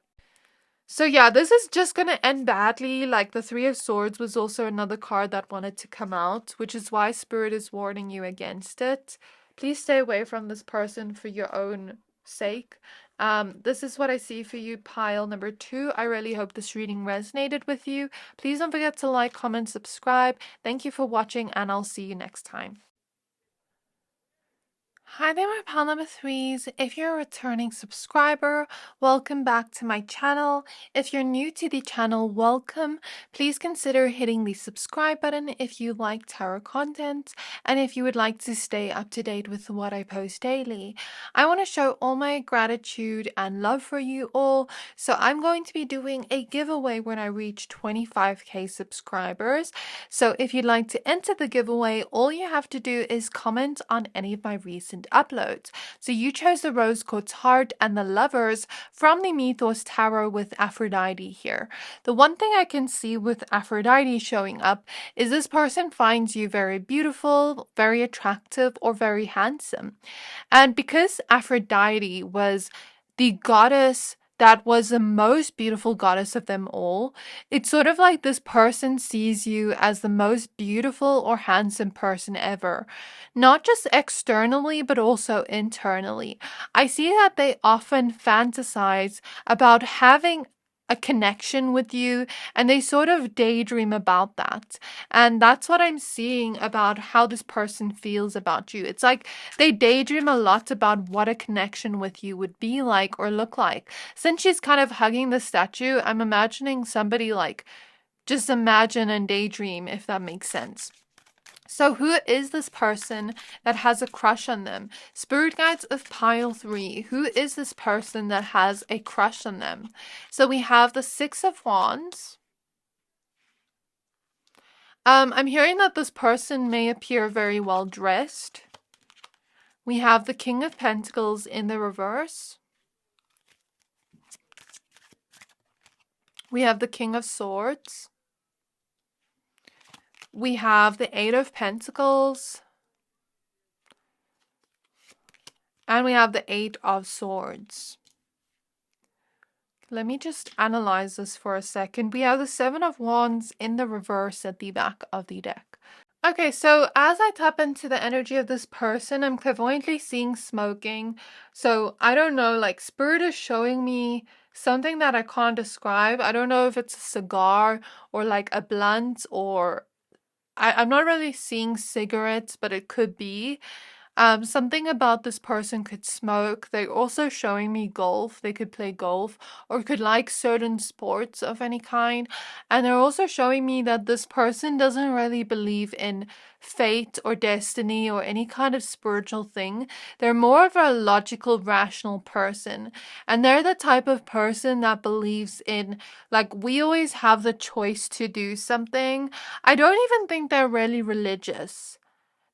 A: So yeah, this is just going to end badly. Like, the Three of Swords was also another card that wanted to come out, which is why Spirit is warning you against it. Please stay away from this person for your own sake. This is what I see for you, pile number 2. I really hope this reading resonated with you. Please don't forget to like, comment, subscribe. Thank you for watching, and I'll see you next time. Hi there, my pile number 3s. If you're a returning subscriber, welcome back to my channel. If you're new to the channel, welcome. Please consider hitting the subscribe button if you like tarot content, and if you would like to stay up to date with what I post daily. I want to show all my gratitude and love for you all, so I'm going to be doing a giveaway when I reach 25k subscribers. So if you'd like to enter the giveaway, all you have to do is comment on any of my recent recent uploads. So you chose the Rose Quartz Heart and the Lovers from the Mythos Tarot with Aphrodite here. The one thing I can see with Aphrodite showing up is this person finds you very beautiful, very attractive, or very handsome. And because Aphrodite was the goddess that was the most beautiful goddess of them all, it's sort of like this person sees you as the most beautiful or handsome person ever. Not just externally, but also internally. I see that they often fantasize about having a connection with you, and they sort of daydream about that. And that's what I'm seeing about how this person feels about you. It's like they daydream a lot about what a connection with you would be like or look like. Since she's kind of hugging the statue, I'm imagining somebody like just imagine and daydream, if that makes sense. So who is this person that has a crush on them? Spirit guides of pile 3. Who is this person that has a crush on them? So we have the 6 of Wands. I'm hearing that this person may appear very well dressed. We have the King of Pentacles in the reverse. We have the King of Swords. We have the 8 of Pentacles. And we have the 8 of Swords. Let me just analyze this for a second. We have the 7 of Wands in the reverse at the back of the deck. Okay, so as I tap into the energy of this person, I'm clairvoyantly seeing smoking. So I don't know, like Spirit is showing me something that I can't describe. I don't know if it's a cigar or like a blunt, or I'm not really seeing cigarettes, but it could be. Something about this person could smoke. They're also showing me golf. They could play golf or could like certain sports of any kind. And they're also showing me that this person doesn't really believe in fate or destiny or any kind of spiritual thing. They're more of a logical, rational person. And they're the type of person that believes in, like, we always have the choice to do something. I don't even think they're really religious.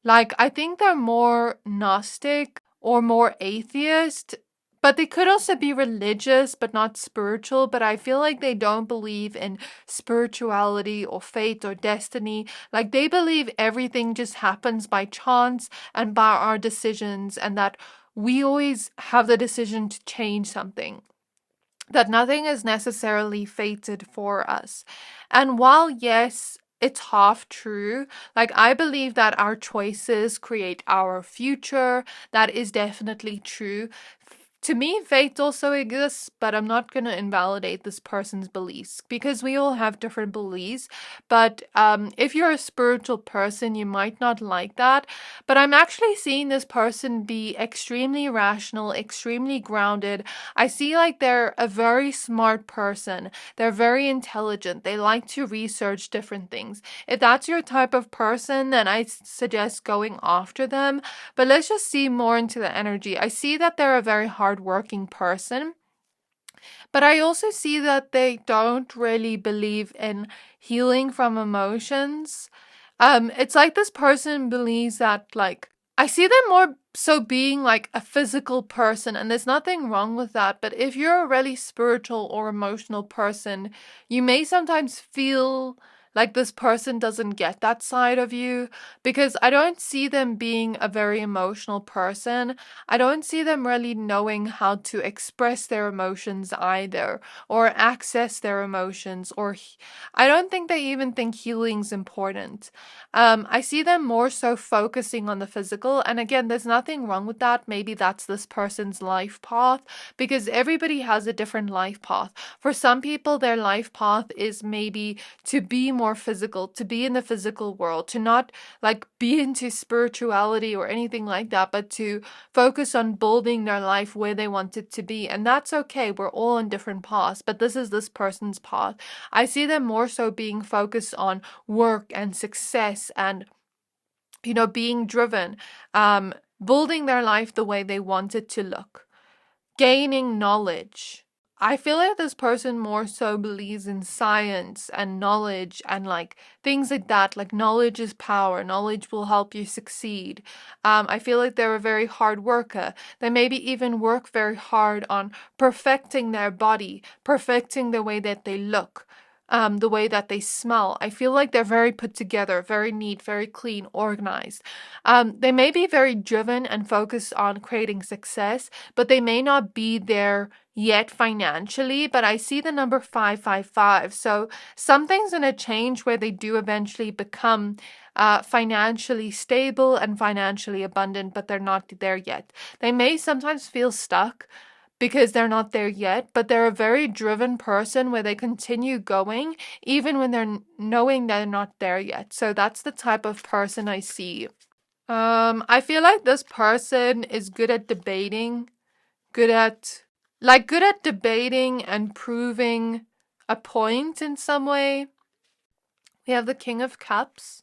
A: Like, I think they're more Gnostic or more atheist, but they could also be religious but not spiritual. But I feel like they don't believe in spirituality or fate or destiny. Like, they believe everything just happens by chance and by our decisions, and that we always have the decision to change something. That nothing is necessarily fated for us. And while, yes, it's half true. Like, I believe that our choices create our future. That is definitely true. To me, fate also exists, but I'm not going to invalidate this person's beliefs because we all have different beliefs. But if you're a spiritual person, you might not like that. But I'm actually seeing this person be extremely rational, extremely grounded. I see like they're a very smart person. They're very intelligent. They like to research different things. If that's your type of person, then I suggest going after them. But let's just see more into the energy. I see that they're a very hardworking person, but I also see that they don't really believe in healing from emotions. It's like this person believes that, like, I see them more so being like a physical person, and there's nothing wrong with that. But if you're a really spiritual or emotional person, you may sometimes feel like this person doesn't get that side of you, because I don't see them being a very emotional person. I don't see them really knowing how to express their emotions either, or access their emotions, or I don't think they even think healing's important. I see them more so focusing on the physical, and again, there's nothing wrong with that. Maybe that's this person's life path, because everybody has a different life path. For some people, their life path is maybe to be more physical, to be in the physical world, to not like be into spirituality or anything like that, but to focus on building their life where they want it to be. And that's okay. We're all on different paths, but this is this person's path. I see them more so being focused on work and success and, you know, being driven, building their life the way they want it to look, gaining knowledge. I feel like this person more so believes in science and knowledge and like things like that. Like knowledge is power. Knowledge will help you succeed. I feel like they're a very hard worker. They maybe even work very hard on perfecting their body, perfecting the way that they look. The way that they smell. I feel like they're very put together, very neat, very clean, organized. They may be very driven and focused on creating success, but they may not be there yet financially. But I see the number 555. So something's going to change where they do eventually become financially stable and financially abundant, but they're not there yet. They may sometimes feel stuck because they're not there yet, but they're a very driven person where they continue going even when they're knowing they're not there yet. So that's the type of person I see. I feel like this person is good at debating, good at debating and proving a point in some way. We have the King of Cups.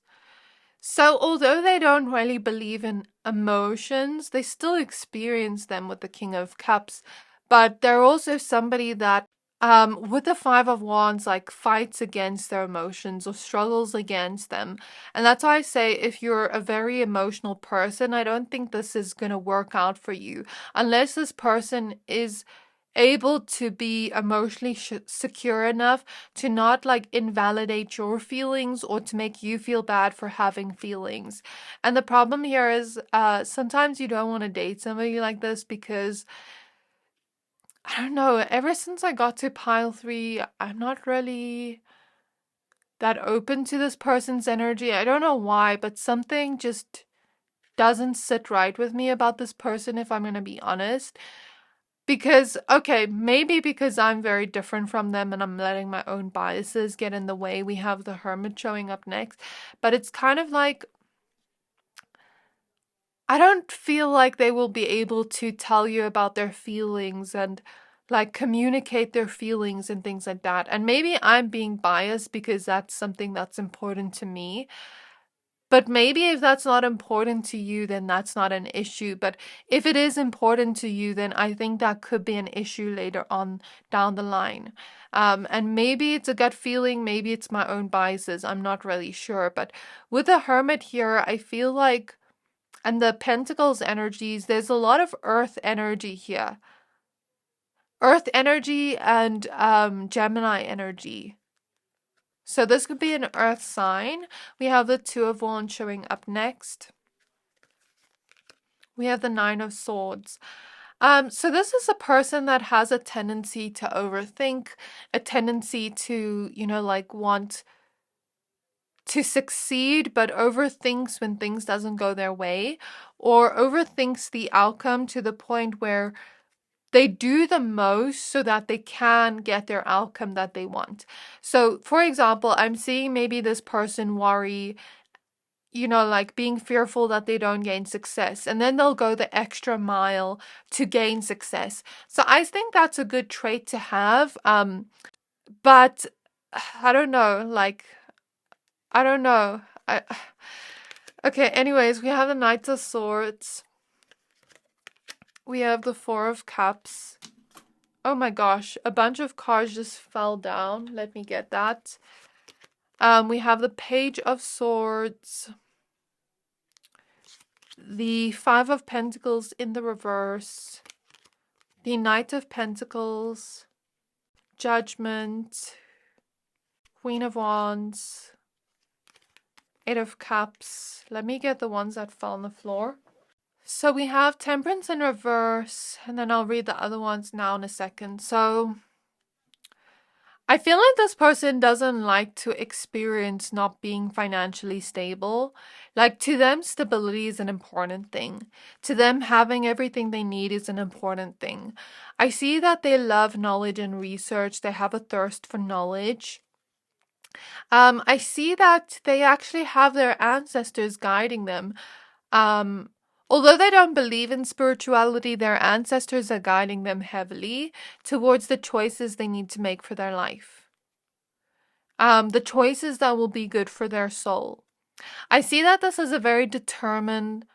A: So although they don't really believe in emotions, they still experience them with the King of Cups. But they're also somebody that, with the Five of Wands, like fights against their emotions or struggles against them. And that's why I say if you're a very emotional person, I don't think this is going to work out for you. Unless this person is able to be emotionally secure enough to not like invalidate your feelings or to make you feel bad for having feelings. And the problem here is sometimes you don't want to date somebody like this because I don't know, ever since I got to pile 3, I'm not really that open to this person's energy. I don't know why, but something just doesn't sit right with me about this person, if I'm going to be honest. Because, okay, maybe because I'm very different from them and I'm letting my own biases get in the way. We have the Hermit showing up next. But it's kind of like, I don't feel like they will be able to tell you about their feelings and like communicate their feelings and things like that. And maybe I'm being biased because that's something that's important to me. But maybe if that's not important to you, then that's not an issue. But if it is important to you, then I think that could be an issue later on down the line. And maybe it's a gut feeling, maybe it's my own biases. I'm not really sure. But with the Hermit here, I feel like, and the Pentacles energies, there's a lot of Earth energy here. Earth energy and Gemini energy. So this could be an earth sign. We have the Two of Wands showing up next. We have the Nine of Swords. So this is a person that has a tendency to overthink, a tendency to, like want to succeed, but overthinks when things doesn't go their way, or overthinks the outcome to the point where they do the most so that they can get their outcome that they want. So, for example, I'm seeing maybe this person worry, like being fearful that they don't gain success. And then they'll go the extra mile to gain success. So I think that's a good trait to have. But I don't know, I don't know. Okay, anyways, we have the Knight of Swords. We have the Four of Cups. Oh my gosh, a bunch of cards just fell down. Let me get that. We have the Page of Swords. The Five of Pentacles in the reverse. The Knight of Pentacles. Judgment. Queen of Wands. Eight of Cups. Let me get the ones that fell on the floor. So we have Temperance in reverse, and then I'll read the other ones now in a second. So I feel like this person doesn't like to experience not being financially stable. Like to them, stability is an important thing. To them, having everything they need is an important thing. I see that they love knowledge and research. They have a thirst for knowledge. I see that they actually have their ancestors guiding them. Although they don't believe in spirituality, their ancestors are guiding them heavily towards the choices they need to make for their life. The choices that will be good for their soul. I see that this is a very determined,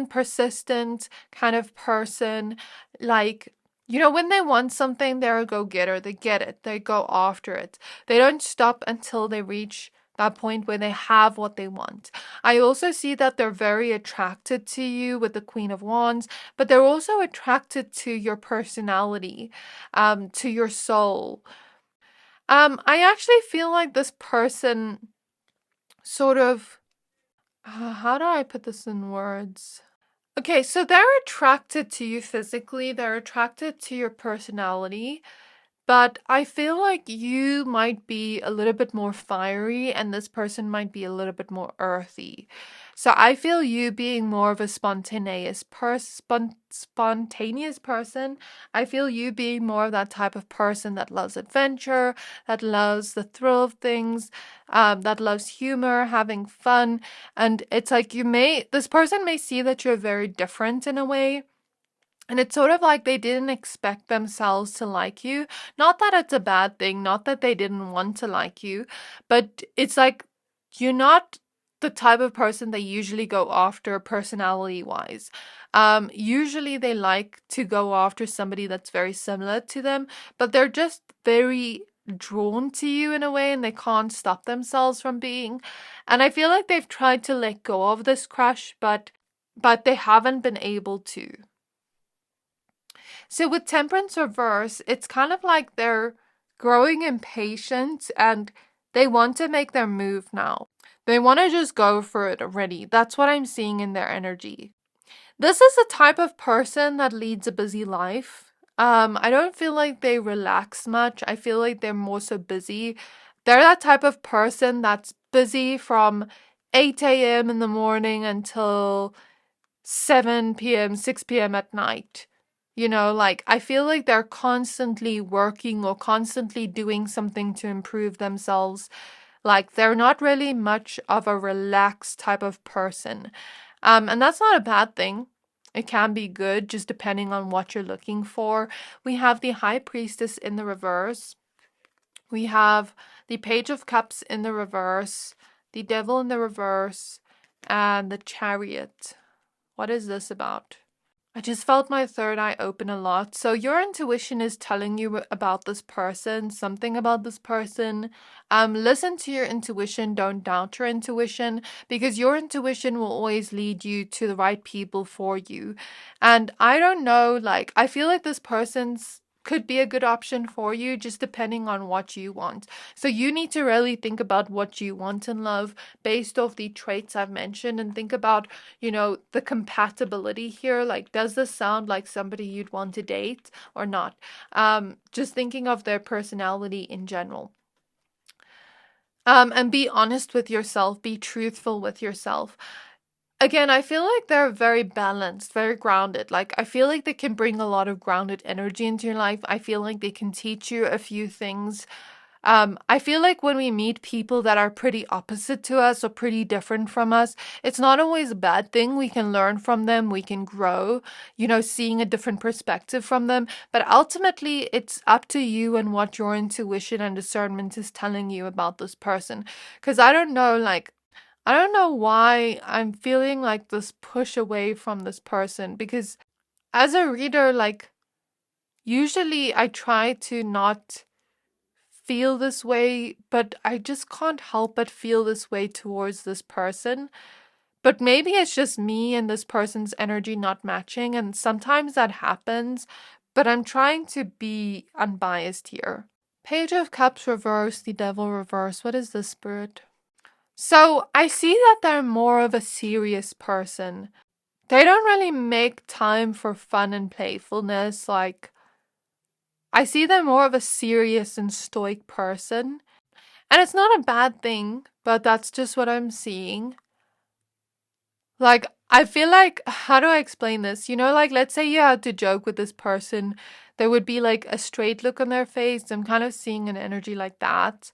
A: persistent kind of person. Like, when they want something, they're a go-getter. They get it. They go after it. They don't stop until they reach that point where they have what they want. I also see that they're very attracted to you with the Queen of Wands, but they're also attracted to your personality, to your soul. I actually feel like this person sort of, how do I put this in words? Okay, so they're attracted to you physically, they're attracted to your personality, but I feel like you might be a little bit more fiery and this person might be a little bit more earthy. So I feel you being more of a spontaneous person. I feel you being more of that type of person that loves adventure, that loves the thrill of things, that loves humor, having fun. And it's like this person may see that you're very different in a way. And it's sort of like they didn't expect themselves to like you. Not that it's a bad thing, not that they didn't want to like you, but it's like you're not the type of person they usually go after personality wise. Usually they like to go after somebody that's very similar to them, but they're just very drawn to you in a way and they can't stop themselves from being. And I feel like they've tried to let go of this crush, but they haven't been able to. So with Temperance reverse, it's kind of like they're growing impatient and they want to make their move now. They want to just go for it already. That's what I'm seeing in their energy. This is the type of person that leads a busy life. I don't feel like they relax much. I feel like they're more so busy. They're that type of person that's busy from 8 a.m. in the morning until 7 p.m., 6 p.m. at night. Like I feel like they're constantly working or constantly doing something to improve themselves. Like they're not really much of a relaxed type of person. And that's not a bad thing. It can be good, just depending on what you're looking for. We have the High Priestess in the reverse. We have the Page of Cups in the reverse, the Devil in the reverse, and the Chariot. What is this about? I just felt my third eye open a lot. So your intuition is telling you about this person, something about this person. Listen to your intuition. Don't doubt your intuition because your intuition will always lead you to the right people for you. And I don't know, like, I feel like this person's could be a good option for you just depending on what you want. So you need to really think about what you want in love based off the traits I've mentioned and think about, the compatibility here. Like, does this sound like somebody you'd want to date or not? Just thinking of their personality in general. And be honest with yourself, be truthful with yourself. Again, I feel like they're very balanced, very grounded. Like, I feel like they can bring a lot of grounded energy into your life. I feel like they can teach you a few things. I feel like when we meet people that are pretty opposite to us or pretty different from us, it's not always a bad thing. We can learn from them. We can grow, seeing a different perspective from them. But ultimately, it's up to you and what your intuition and discernment is telling you about this person. Because I don't know why I'm feeling like this push away from this person because as a reader, like, usually I try to not feel this way, but I just can't help but feel this way towards this person. But maybe it's just me and this person's energy not matching, and sometimes that happens, but I'm trying to be unbiased here. Page of Cups reverse, the Devil reverse. What is this, Spirit? So I see that they're more of a serious person. They don't really make time for fun and playfulness. Like, I see them more of a serious and stoic person. And it's not a bad thing, but that's just what I'm seeing. Like, I feel like, how do I explain this? Like, let's say you had to joke with this person, there would be like a straight look on their face. I'm kind of seeing an energy like that.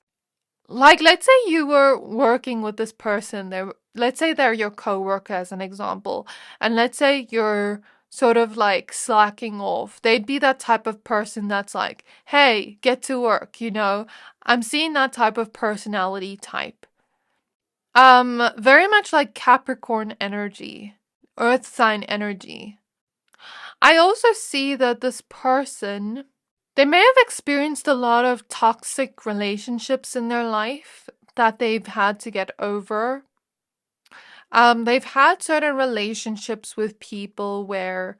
A: Like, let's say you were working with this person. Let's say they're your coworker as an example. And let's say you're sort of like slacking off. They'd be that type of person that's like, hey, get to work, I'm seeing that type of personality type. Very much like Capricorn energy, Earth sign energy. I also see that this person, they may have experienced a lot of toxic relationships in their life that they've had to get over. They've had certain relationships with people where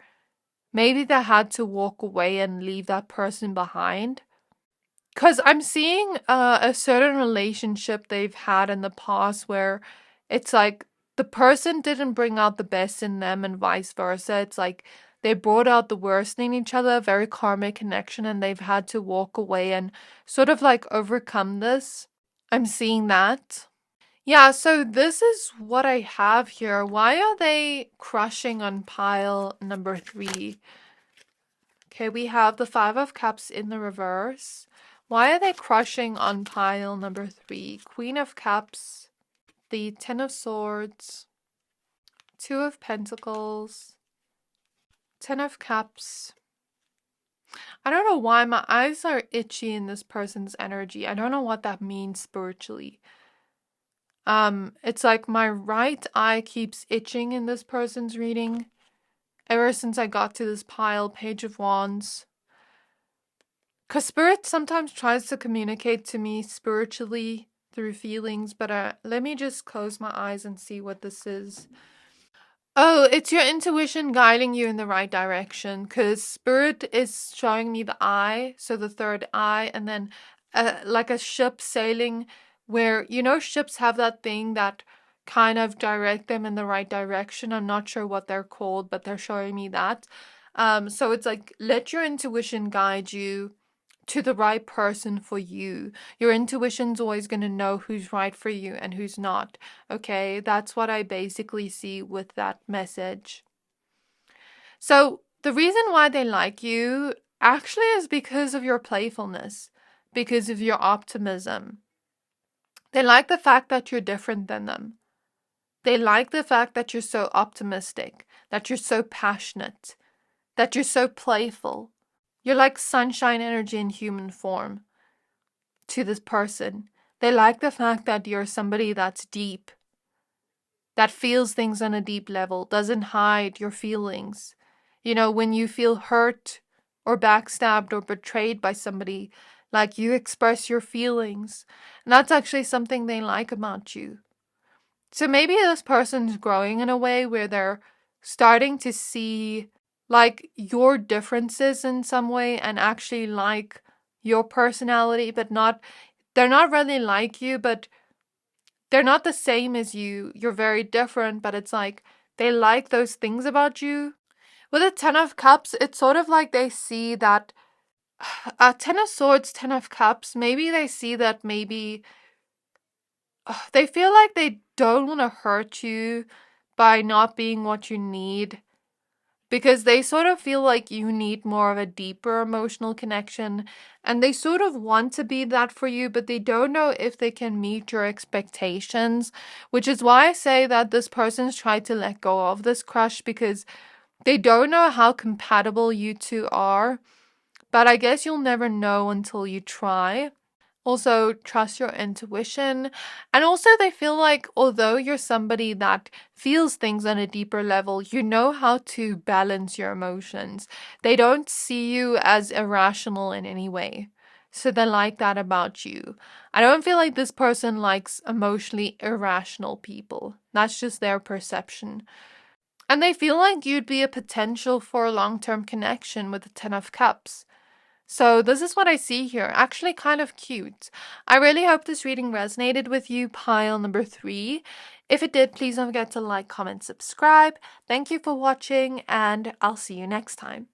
A: maybe they had to walk away and leave that person behind. Because I'm seeing a certain relationship they've had in the past where it's like the person didn't bring out the best in them and vice versa. It's like they brought out the worst in each other, very karmic connection, and they've had to walk away and sort of like overcome this. I'm seeing that. Yeah, so this is what I have here. Why are they crushing on pile number 3? Okay, we have the 5 of Cups in the reverse. Why are they crushing on pile number 3? Queen of Cups, the 10 of Swords, 2 of Pentacles, 10 of Cups. I don't know why my eyes are itchy in this person's energy. I don't know what that means spiritually. It's like my right eye keeps itching in this person's reading ever since I got to this pile, Page of Wands. Because Spirit sometimes tries to communicate to me spiritually through feelings, but let me just close my eyes and see what this is. Oh, it's your intuition guiding you in the right direction, because Spirit is showing me the eye, so the third eye, and then like a ship sailing where, you know, ships have that thing that kind of direct them in the right direction. I'm not sure what they're called, but they're showing me that. So it's like, let your intuition guide you to the right person for you. Your intuition's always going to know who's right for you and who's not. Okay, that's what I basically see with that message. So the reason why they like you actually is because of your playfulness, because of your optimism. They like the fact that you're different than them. They like the fact that you're so optimistic, that you're so passionate, that you're so playful. You're like sunshine energy in human form to this person. They like the fact that you're somebody that's deep, that feels things on a deep level, doesn't hide your feelings. You know, when you feel hurt or backstabbed or betrayed by somebody, like you express your feelings. And that's actually something they like about you. So maybe this person's growing in a way where they're starting to see like your differences in some way and actually like your personality, but they're not really like you, but they're not the same as you. You're very different, but it's like they like those things about you. With a 10 of Cups, it's sort of like they see that 10 of Swords, 10 of Cups, maybe they see that maybe they feel like they don't want to hurt you by not being what you need, because they sort of feel like you need more of a deeper emotional connection, and they sort of want to be that for you, but they don't know if they can meet your expectations, which is why I say that this person's tried to let go of this crush, because they don't know how compatible you two are, but I guess you'll never know until you try. Also, trust your intuition. And also, they feel like although you're somebody that feels things on a deeper level, you know how to balance your emotions. They don't see you as irrational in any way. So they like that about you. I don't feel like this person likes emotionally irrational people. That's just their perception. And they feel like you'd be a potential for a long-term connection with the 10 of Cups. So this is what I see here. Actually kind of cute. I really hope this reading resonated with you, pile number 3. If it did, please don't forget to like, comment, subscribe. Thank you for watching, and I'll see you next time.